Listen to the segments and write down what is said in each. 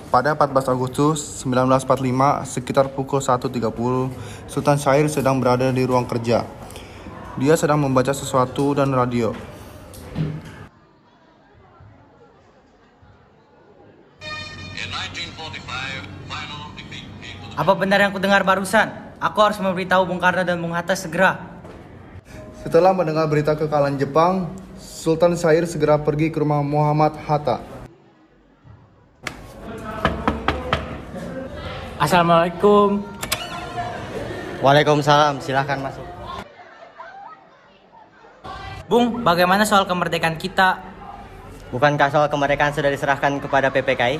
Pada 14 Agustus 1945, sekitar pukul 1.30, Sultan Syahrir sedang berada di ruang kerja. Dia sedang membaca sesuatu dan radio. Apa benar yang kudengar barusan? Aku harus memberitahu Bung Karno dan Bung Hatta segera. Setelah mendengar berita kekalahan Jepang, Sultan Syahrir segera pergi ke rumah Muhammad Hatta. Assalamualaikum. Waalaikumsalam, silahkan masuk. Bung, bagaimana soal kemerdekaan kita? Bukankah soal kemerdekaan sudah diserahkan kepada PPKI?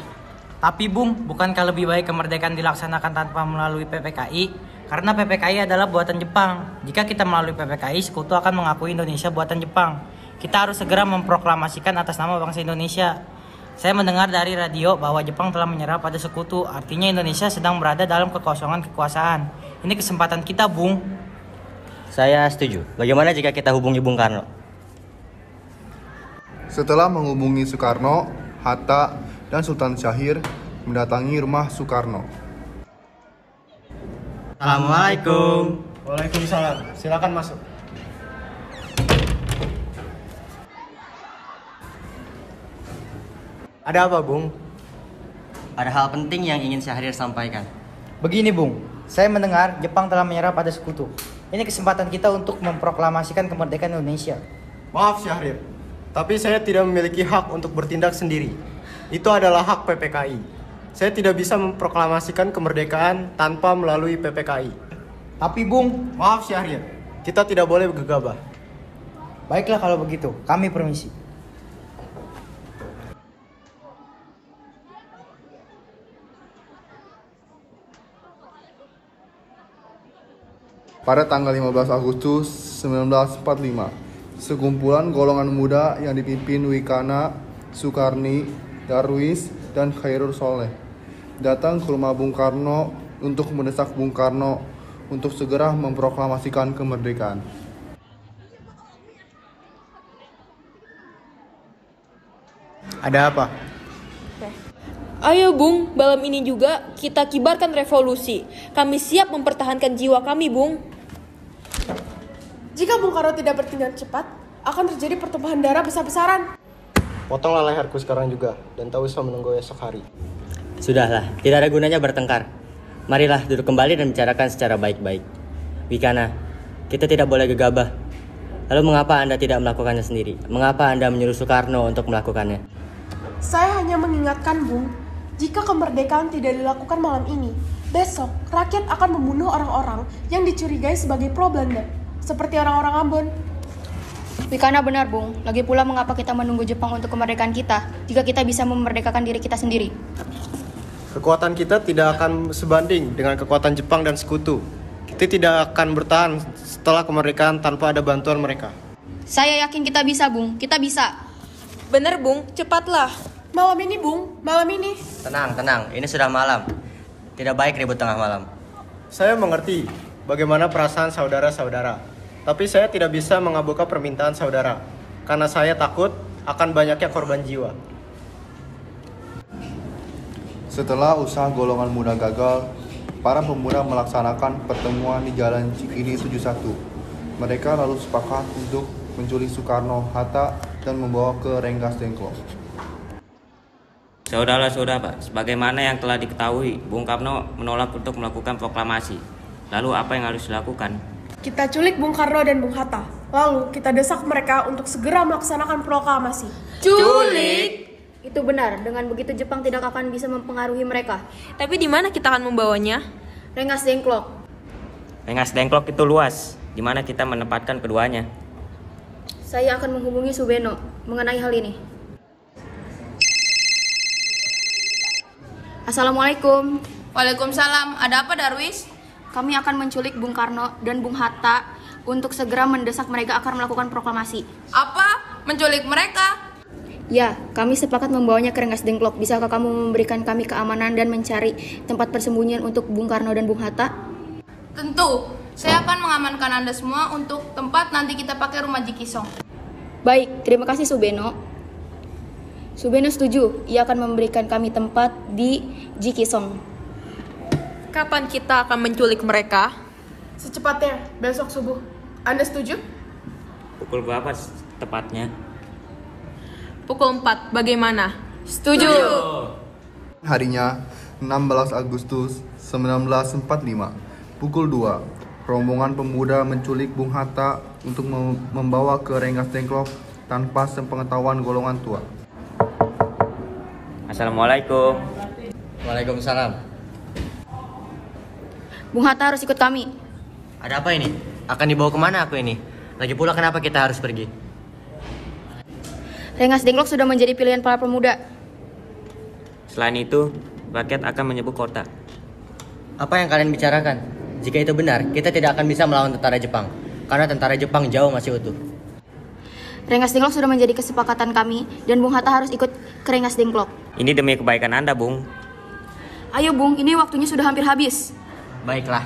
Tapi Bung, bukankah lebih baik kemerdekaan dilaksanakan tanpa melalui PPKI? Karena PPKI adalah buatan Jepang. Jika kita melalui PPKI, sekutu akan mengakui Indonesia buatan Jepang. Kita harus segera memproklamasikan atas nama bangsa Indonesia. Saya mendengar dari radio bahwa Jepang telah menyerah pada sekutu. Artinya Indonesia sedang berada dalam kekosongan kekuasaan. Ini kesempatan kita, Bung. Saya setuju. Bagaimana jika kita hubungi Bung Karno? Setelah menghubungi Soekarno, Hatta, dan Sultan Syahrir mendatangi rumah Soekarno. Assalamualaikum. Waalaikumsalam. Silakan masuk. Ada apa, Bung? Ada hal penting yang ingin Syahrir sampaikan. Begini, Bung. Saya mendengar Jepang telah menyerah pada sekutu. Ini kesempatan kita untuk memproklamasikan kemerdekaan Indonesia. Maaf, Syahrir. Tapi saya tidak memiliki hak untuk bertindak sendiri. Itu adalah hak PPKI. Saya tidak bisa memproklamasikan kemerdekaan tanpa melalui PPKI. Tapi, Bung, Maaf, Syahrir. Kita tidak boleh gegabah. baiklah kalau begitu. Kami permisi. Pada tanggal 15 Agustus 1945, sekumpulan golongan muda yang dipimpin Wikana, Sukarni, Darwis, dan Khairul Soleh datang ke rumah Bung Karno untuk mendesak Bung Karno untuk segera memproklamasikan kemerdekaan. Ada apa? Ayo Bung, malam ini juga kita kibarkan revolusi. Kami siap mempertahankan jiwa kami, Bung. Jika Bung Karno tidak bertindak cepat, akan terjadi pertumpahan darah besar-besaran. Potonglah leherku sekarang juga, dan tak usah menunggu esok hari. Sudahlah, tidak ada gunanya bertengkar. Marilah duduk kembali dan bicarakan secara baik-baik. Wikana, kita tidak boleh gegabah. Lalu mengapa Anda tidak melakukannya sendiri? Mengapa Anda menyuruh Soekarno untuk melakukannya? Saya hanya mengingatkan, Bung, jika kemerdekaan tidak dilakukan malam ini, besok rakyat akan membunuh orang-orang yang dicurigai sebagai pro-Belanda, seperti orang-orang Ambon. Wikana benar, Bung. Lagi pula mengapa kita menunggu Jepang untuk kemerdekaan kita, jika kita bisa memerdekakan diri kita sendiri? Kekuatan kita tidak akan sebanding dengan kekuatan Jepang dan sekutu. Kita tidak akan bertahan setelah kemerdekaan tanpa ada bantuan mereka. Saya yakin kita bisa, Bung. Kita bisa. Bener, Bung. Cepatlah. Malam ini, Bung, malam ini. Tenang. Ini sudah malam. Tidak baik ribut tengah malam. Saya mengerti bagaimana perasaan saudara-saudara, tapi saya tidak bisa mengabulkan permintaan saudara, karena saya takut akan banyaknya korban jiwa. Setelah usaha golongan muda gagal, para pemuda melaksanakan pertemuan di Jalan Cikini 71. Mereka lalu sepakat untuk menculik Soekarno, Hatta, dan membawa ke Rengas Dengklok. Saudara-saudara, Pak, sebagaimana yang telah diketahui, Bung Karno menolak untuk melakukan proklamasi. Lalu apa yang harus dilakukan? Kita culik Bung Karno dan Bung Hatta. Lalu kita desak mereka untuk segera melaksanakan proklamasi. Culik! Itu benar. Dengan begitu Jepang tidak akan bisa mempengaruhi mereka. Tapi di mana kita akan membawanya? Rengas Dengklok. Rengas Dengklok itu luas. Di mana kita menempatkan keduanya? Saya akan menghubungi Subeno mengenai hal ini. Assalamualaikum. Waalaikumsalam. Ada apa, Darwis? Kami akan menculik Bung Karno dan Bung Hatta untuk segera mendesak mereka akan melakukan proklamasi. Apa? Menculik mereka? Ya, kami sepakat membawanya ke Rengas Dengklok. Bisakah kamu memberikan kami keamanan dan mencari tempat persembunyian untuk Bung Karno dan Bung Hatta? Tentu. Saya akan mengamankan Anda semua untuk tempat nanti kita pakai rumah Jikisong. Baik, terima kasih Subeno. Subeno setuju, ia akan memberikan kami tempat di Jikisong. Kapan kita akan menculik mereka? Secepatnya, besok subuh. Anda setuju? Pukul berapa tepatnya? Pukul 4, bagaimana? Setuju. Harinya 16 Agustus 1945, pukul 2, rombongan pemuda menculik Bung Hatta untuk membawa ke Rengas Dengklok tanpa sepengetahuan golongan tua. Assalamualaikum. Waalaikumsalam. Bung Hatta harus ikut kami. Ada apa ini? Akan dibawa kemana aku ini? Lagi pula kenapa kita harus pergi? Rengas Dengklok sudah menjadi pilihan para pemuda. Selain itu, rakyat akan menyebut kota. Apa yang kalian bicarakan? Jika itu benar, kita tidak akan bisa melawan tentara Jepang. Karena tentara Jepang jauh masih utuh. Rengas Dengklok sudah menjadi kesepakatan kami dan Bung Hatta harus ikut ke Rengas Dengklok. Ini demi kebaikan Anda, Bung. Ayo Bung, ini waktunya sudah hampir habis. Baiklah.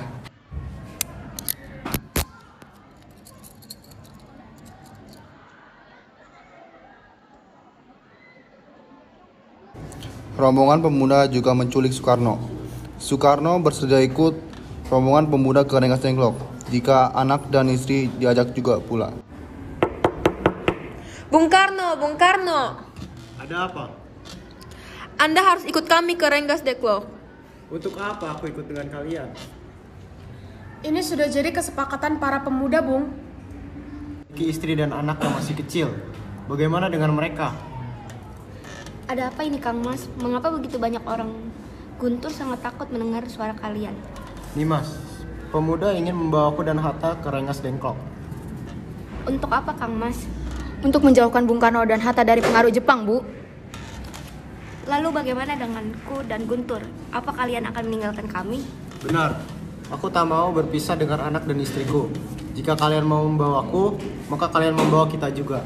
Rombongan pemuda juga menculik Soekarno. Soekarno bersedia ikut rombongan pemuda ke Rengas Dengklok jika anak dan istri diajak juga pula. Bung Karno, Bung Karno. Ada apa? Anda harus ikut kami ke Rengas Dengklok. Untuk apa aku ikut dengan kalian? Ini sudah jadi kesepakatan para pemuda, Bung. Istri dan anak yang masih kecil. Bagaimana dengan mereka? Ada apa ini Kang Mas? Mengapa begitu banyak orang? Guntur sangat takut mendengar suara kalian. Nimas, pemuda ingin membawaku dan Hatta ke Rengas Dengklok. Untuk apa Kang Mas? Untuk menjauhkan Bung Karno dan Hatta dari pengaruh Jepang, Bu. Lalu bagaimana denganku dan Guntur? Apa kalian akan meninggalkan kami? Benar, aku tak mau berpisah dengan anak dan istriku. Jika kalian mau membawaku, maka kalian membawa kita juga.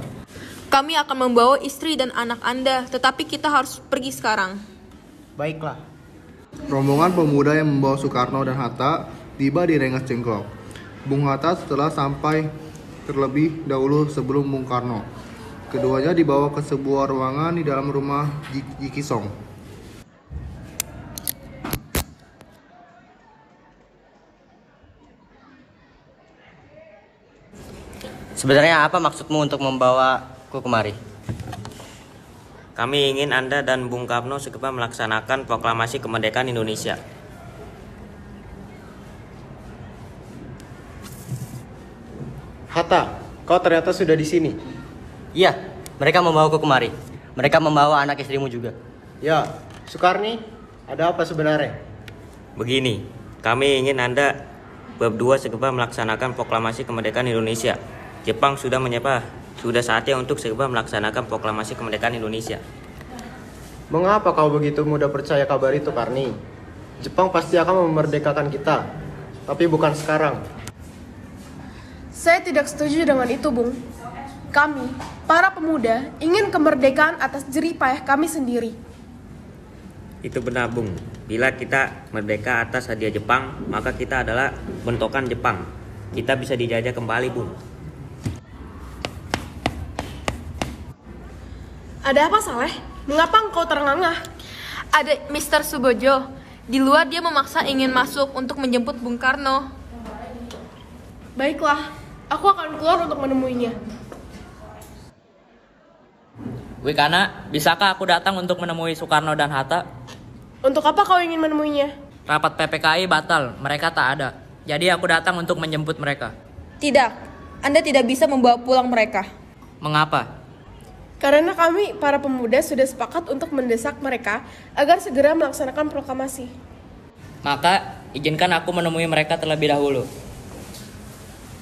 Kami akan membawa istri dan anak Anda, tetapi kita harus pergi sekarang. Baiklah. Rombongan pemuda yang membawa Soekarno dan Hatta tiba di Rengas Dengklok. Bung Hatta setelah sampai terlebih dahulu sebelum Bung Karno. Keduanya dibawa ke sebuah ruangan di dalam rumah Jikisong. Sebenarnya apa maksudmu untuk membawaku kemari? Kami ingin Anda dan Bung Karno segera melaksanakan proklamasi kemerdekaan Indonesia. Hatta, kau ternyata sudah di sini. Iya, mereka membawaku kemari. Mereka membawa anak istrimu juga. Ya, Soekarni, ada apa sebenarnya? Begini, kami ingin Anda berdua segera melaksanakan proklamasi kemerdekaan Indonesia. Jepang sudah menyerah. Sudah saatnya untuk segera melaksanakan proklamasi kemerdekaan Indonesia. Mengapa kau begitu mudah percaya kabar itu, Karni? Jepang pasti akan memerdekakan kita, tapi bukan sekarang. Saya tidak setuju dengan itu, Bung. Kami, para pemuda, ingin kemerdekaan atas jerih payah kami sendiri. Itu benar, Bung. Bila kita merdeka atas hadiah Jepang, maka kita adalah bentokan Jepang. Kita bisa dijajah kembali, Bung. Ada apa, Saleh? Mengapa engkau terengah-engah? Ada Mr. Subojo. Di luar dia memaksa ingin masuk untuk menjemput Bung Karno. Baiklah, aku akan keluar untuk menemuinya. Wikana, bisakah aku datang untuk menemui Soekarno dan Hatta? Untuk apa kau ingin menemuinya? Rapat PPKI batal, mereka tak ada. Jadi aku datang untuk menjemput mereka. Tidak, Anda tidak bisa membawa pulang mereka. Mengapa? Karena kami, para pemuda, sudah sepakat untuk mendesak mereka agar segera melaksanakan proklamasi. Maka, izinkan aku menemui mereka terlebih dahulu.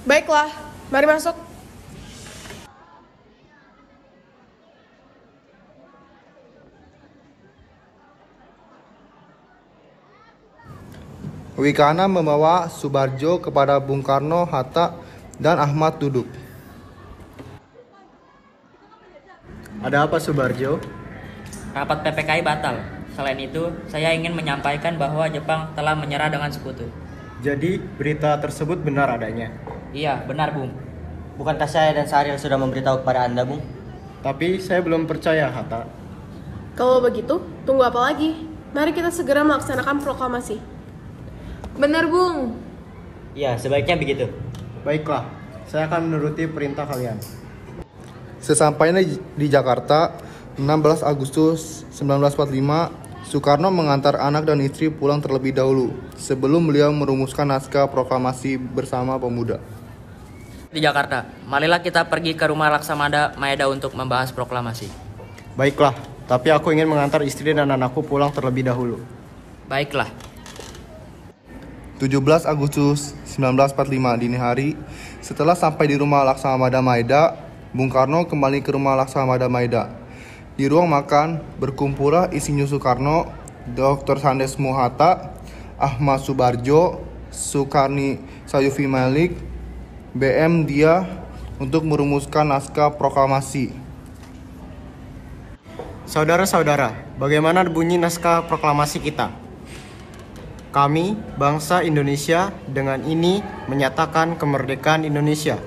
Baiklah, mari masuk. Wikana membawa Subarjo kepada Bung Karno, Hatta, dan Ahmad duduk. Ada apa, Subarjo? Rapat PPKI batal. Selain itu, saya ingin menyampaikan bahwa Jepang telah menyerah dengan sekutu. Jadi, berita tersebut benar adanya? Iya, benar, Bung. Bukankah saya dan Sahril sudah memberitahu kepada Anda, Bung? Tapi saya belum percaya, Hatta. Kalau begitu, tunggu apa lagi? Mari kita segera melaksanakan proklamasi. Benar, Bung. Ya, sebaiknya begitu. Baiklah, saya akan menuruti perintah kalian. Sesampainya di Jakarta, 16 Agustus 1945, Soekarno mengantar anak dan istri pulang terlebih dahulu sebelum beliau merumuskan naskah proklamasi bersama pemuda. Di Jakarta, marilah kita pergi ke rumah Laksamada Maeda untuk membahas proklamasi. Baiklah, tapi aku ingin mengantar istri dan anakku pulang terlebih dahulu. Baiklah. 17 Agustus 1945 dini hari, setelah sampai di rumah Laksamada Maeda, Bung Karno kembali ke rumah Laksamada Maeda. Di ruang makan, berkumpullah Insinyur Soekarno, Dr. Sandes Muhatta, Ahmad Subarjo, Sukarni Sayufi Malik, BM Dia untuk merumuskan naskah proklamasi. Saudara-saudara, bagaimana bunyi naskah proklamasi kita? Kami, bangsa Indonesia, dengan ini menyatakan kemerdekaan Indonesia.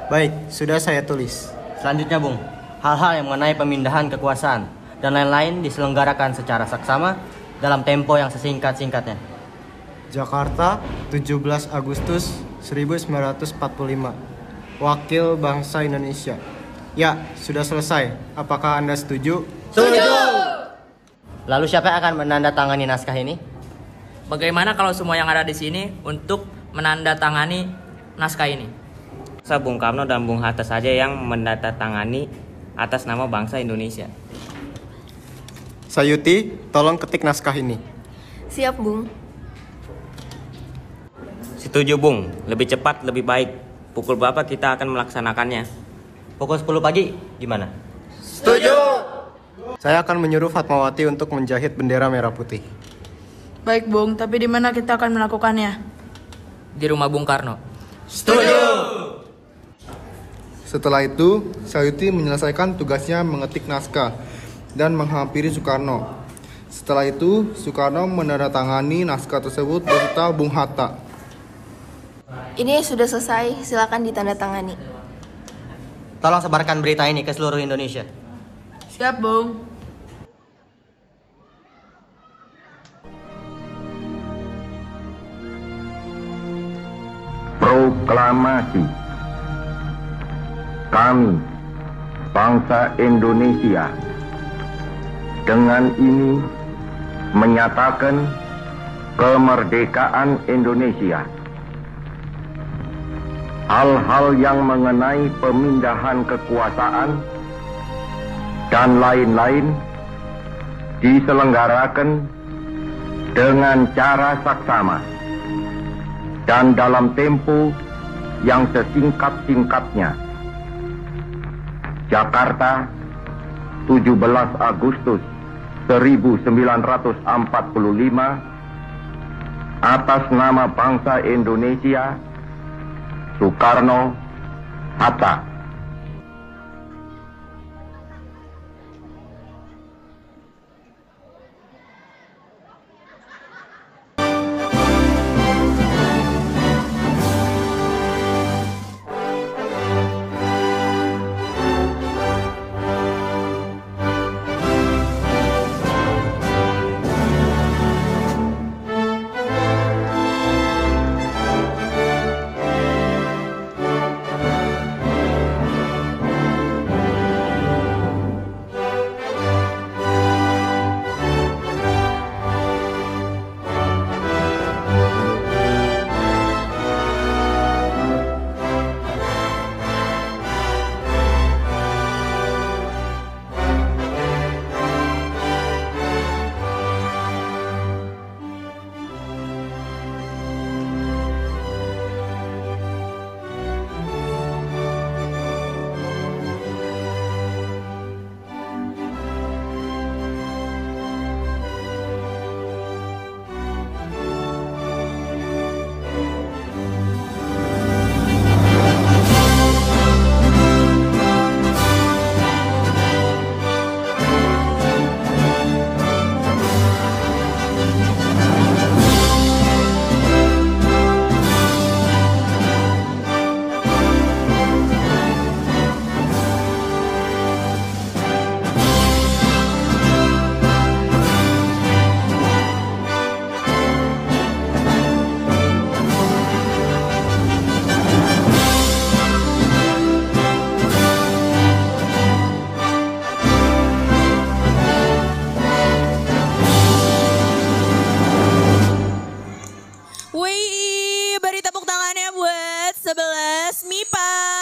Baik, sudah saya tulis. Selanjutnya, Bung, hal-hal yang mengenai pemindahan kekuasaan dan lain-lain diselenggarakan secara saksama dalam tempo yang sesingkat-singkatnya. Jakarta, 17 Agustus 1945. Wakil Bangsa Indonesia. Ya, sudah selesai. Apakah Anda setuju? Setuju! Lalu siapa yang akan menandatangani naskah ini? Bagaimana kalau semua yang ada di sini untuk menandatangani naskah ini? Bung Karno dan Bung Hatta saja yang menandatangani atas nama bangsa Indonesia. Sayuti, tolong ketik naskah ini. Siap, Bung. Setuju, Bung. Lebih cepat, lebih baik. Pukul berapa kita akan melaksanakannya? Pukul 10 pagi, gimana? Setuju! Saya akan menyuruh Fatmawati untuk menjahit bendera merah putih. Baik, Bung, tapi di mana kita akan melakukannya? Di rumah Bung Karno. Setuju! Setelah itu, Sayuti menyelesaikan tugasnya mengetik naskah dan menghampiri Soekarno. Setelah itu, Soekarno menandatangani naskah tersebut beserta Bung Hatta. Ini sudah selesai, silakan ditandatangani. Tolong sebarkan berita ini ke seluruh Indonesia. Siap, Bung. Proklamasi. Kami, bangsa Indonesia, dengan ini menyatakan kemerdekaan Indonesia. Hal-hal yang mengenai pemindahan kekuasaan dan lain-lain diselenggarakan dengan cara saksama dan dalam tempo yang sesingkat-singkatnya. Jakarta, 17 Agustus 1945, atas nama bangsa Indonesia, Soekarno, Hatta. 11 MIPA.